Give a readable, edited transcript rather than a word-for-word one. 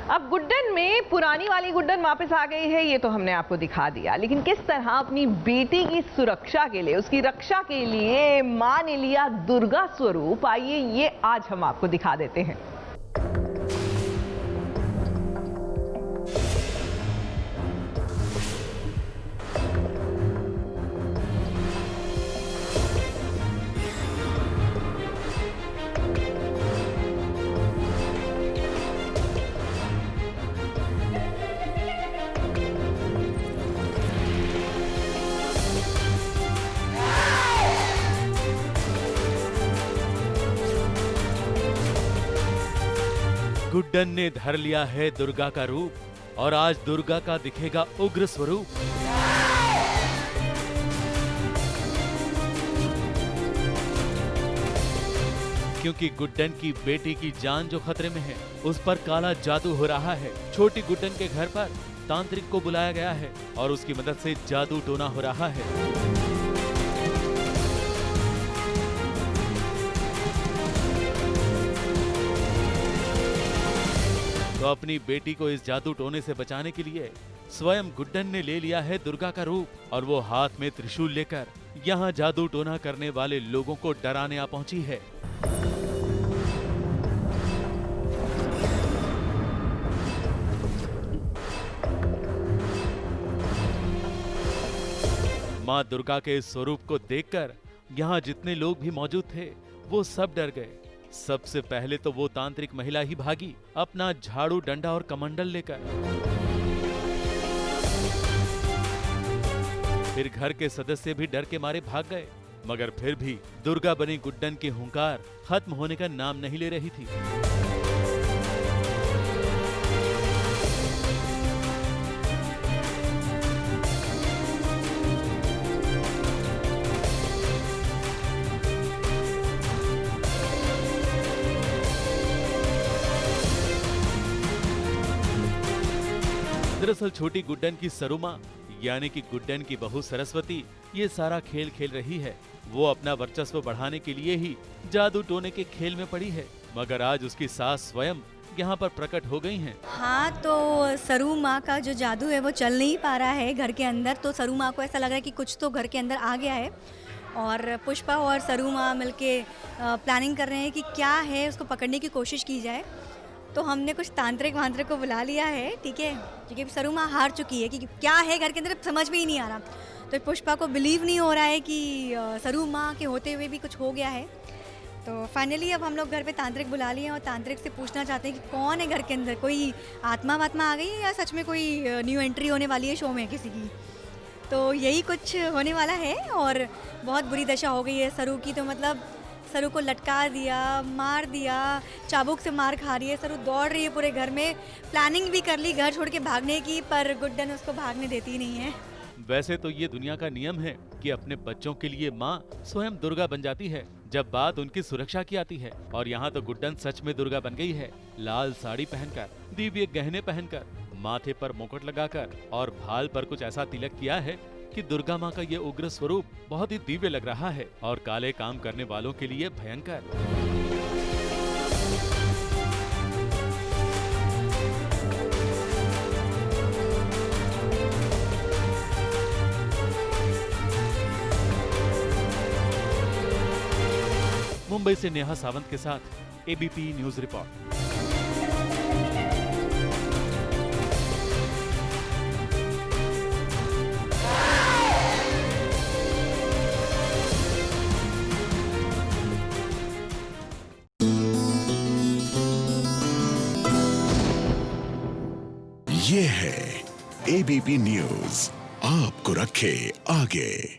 अब गुड्डन में पुरानी वाली गुड्डन वापस आ गई है, ये तो हमने आपको दिखा दिया, लेकिन किस तरह अपनी बेटी की सुरक्षा के लिए, उसकी रक्षा के लिए मां ने लिया दुर्गा स्वरूप, आइए ये आज हम आपको दिखा देते हैं। गुड्डन ने धर लिया है दुर्गा का रूप और आज दुर्गा का दिखेगा उग्र स्वरूप। क्योंकि गुड्डन की बेटी की जान जो खतरे में है, उस पर काला जादू हो रहा है। छोटी गुड्डन के घर पर तांत्रिक को बुलाया गया है और उसकी मदद से जादू टोना हो रहा है। तो अपनी बेटी को इस जादू टोने से बचाने के लिए स्वयं गुड्डन ने ले लिया है दुर्गा का रूप और वो हाथ में त्रिशूल लेकर यहाँ जादू टोना करने वाले लोगों को डराने आ पहुंची है। मां दुर्गा के इस स्वरूप को देखकर यहाँ जितने लोग भी मौजूद थे वो सब डर गए। सबसे पहले तो वो तांत्रिक महिला ही भागी, अपना झाड़ू, डंडा और कमंडल लेकर। फिर घर के सदस्य भी डर के मारे भाग गए, मगर फिर भी दुर्गा बनी गुड्डन की हुंकार खत्म होने का नाम नहीं ले रही थी। दरअसल छोटी गुड्डन की सरुमा यानी कि गुड्डन की बहू सरस्वती ये सारा खेल खेल रही है। वो अपना वर्चस्व बढ़ाने के लिए ही जादू टोने के खेल में पड़ी है, मगर आज उसकी सास स्वयं यहाँ पर प्रकट हो गई हैं। हाँ, तो सरू माँ का जो जादू है वो चल नहीं पा रहा है घर के अंदर। तो सरू माँ को ऐसा लग रहा है कि कुछ तो घर के अंदर आ गया है और पुष्पा और सरू माँ मिलके प्लानिंग कर रहे हैं कि क्या है उसको पकड़ने की कोशिश की जाए। तो हमने कुछ तांत्रिक वांत्रिक को बुला लिया है, ठीक है, क्योंकि सरू माँ हार चुकी है कि क्या है घर के अंदर समझ में ही नहीं आ रहा। तो पुष्पा को बिलीव नहीं हो रहा है कि सरू माँ के होते हुए भी कुछ हो गया है। तो फाइनली अब हम लोग घर पे तांत्रिक बुला लिए हैं और तांत्रिक से पूछना चाहते हैं कि कौन है घर के अंदर, कोई आत्मा वात्मा आ गई है या सच में कोई न्यू एंट्री होने वाली है शो में किसी की। तो यही कुछ होने वाला है और बहुत बुरी दशा हो गई है सरू की। तो मतलब सरू को लटका दिया, मार दिया, चाबुक से मार खा रही है। सरू दौड़ रही है पूरे घर में, प्लानिंग भी कर ली घर छोड़ के भागने की, पर गुड्डन उसको भागने देती नहीं है। वैसे तो ये दुनिया का नियम है कि अपने बच्चों के लिए माँ स्वयं दुर्गा बन जाती है जब बात उनकी सुरक्षा की आती है। और यहाँ तो गुड्डन सच में दुर्गा बन गई है। लाल साड़ी पहनकर, दिव्य गहने पहनकर, माथे पर मुकुट लगाकर और भाल पर कुछ ऐसा तिलक किया है कि दुर्गा माँ का ये उग्र स्वरूप बहुत ही दिव्य लग रहा है और काले काम करने वालों के लिए भयंकर। मुंबई से नेहा सावंत के साथ एबीपी न्यूज रिपोर्ट। ये है एबीपी न्यूज, आपको रखे आगे।